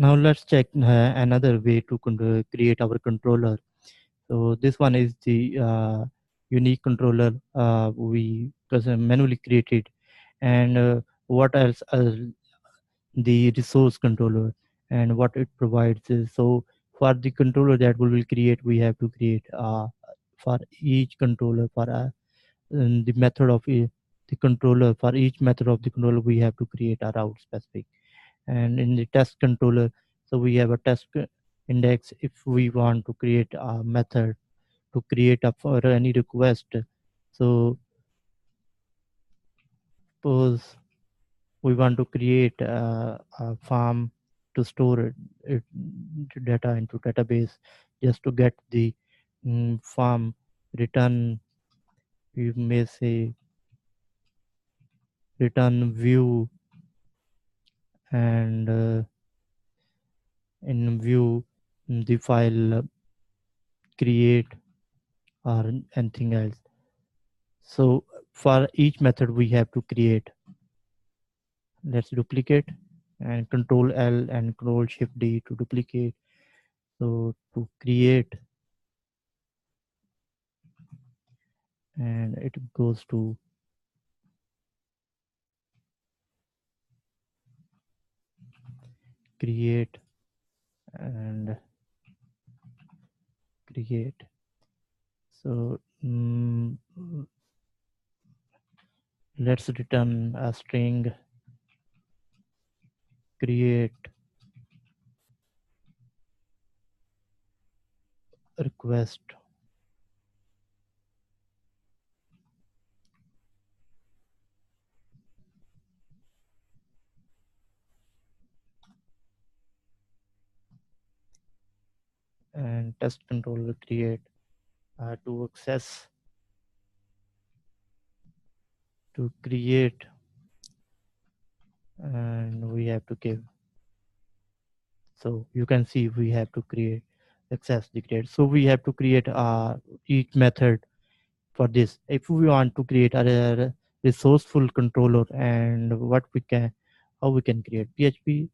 Now let's check another way to create our controller. So this one is the unique controller we manually created, and what else? The resource controller, and what it provides is, so for the controller that we will create, we have to create for each controller for the method of the controller. For each method of the controller, we have to create a route specific. And in the test controller, so we have a test index. If we want to create a method to create a for any request, so suppose we want to create a farm to store it data into database, just to get the farm return, you may say return view, and in view the file create or anything else. So for each method we have to create. Let's duplicate, and control L and control shift D to duplicate. So to create, and it goes to create and create. So let's return a string create request. And test controller create to access, to create, and we have to give. So you can see we have to create access the create. So we have to create each method for this. If we want to create a resourceful controller, and what we can, how we can create PHP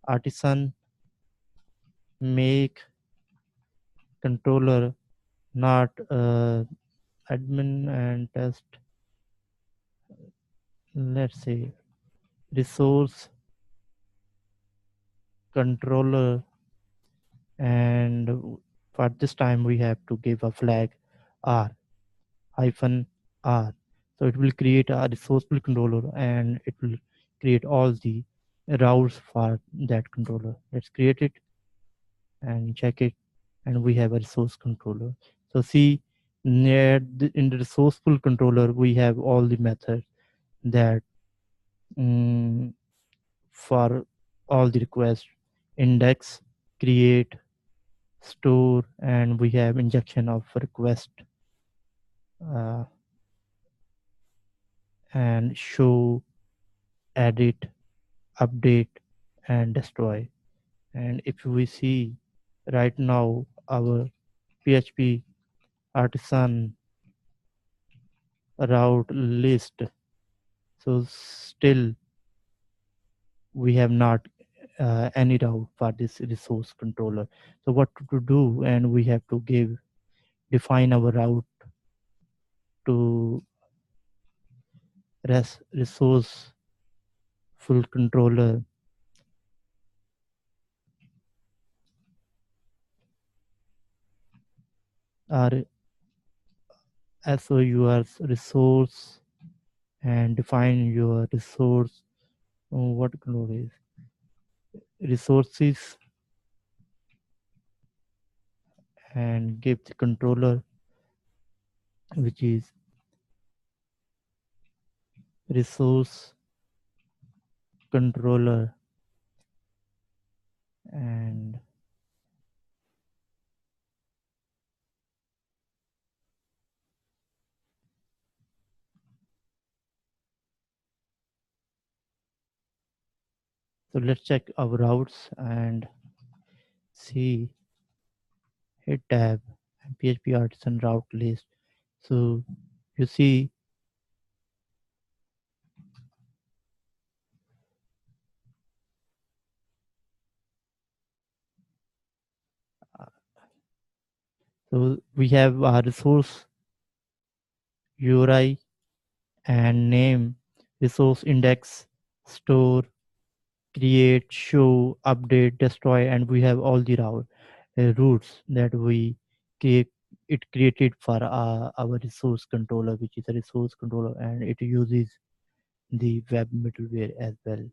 artisan make controller, not admin and test. Let's say resource controller, and for this time we have to give a flag r hyphen r. So it will create a resourceful controller, and it will create all the routes for that controller. Let's create it and check it, and we have a resource controller. So see, in the resourceful controller we have all the methods that for all the requests: index, create, store, and we have injection of request, uh, and show, edit, update, and destroy. And if we see right now our PHP artisan route list, so still we have not any route for this resource controller. So what to do? And we have to define our route to resource full controller, or SOUR's resource, and define your resource. What controller is resources, and give the controller which is resource controller. And so let's check our routes and see, hit tab and PHP artisan route list. So you see Uh, So we have our resource URI and name, resource index, store, create, show, update, destroy, and we have all the routes that we create. It created for our resource controller, which is a resource controller, and it uses the web middleware as well.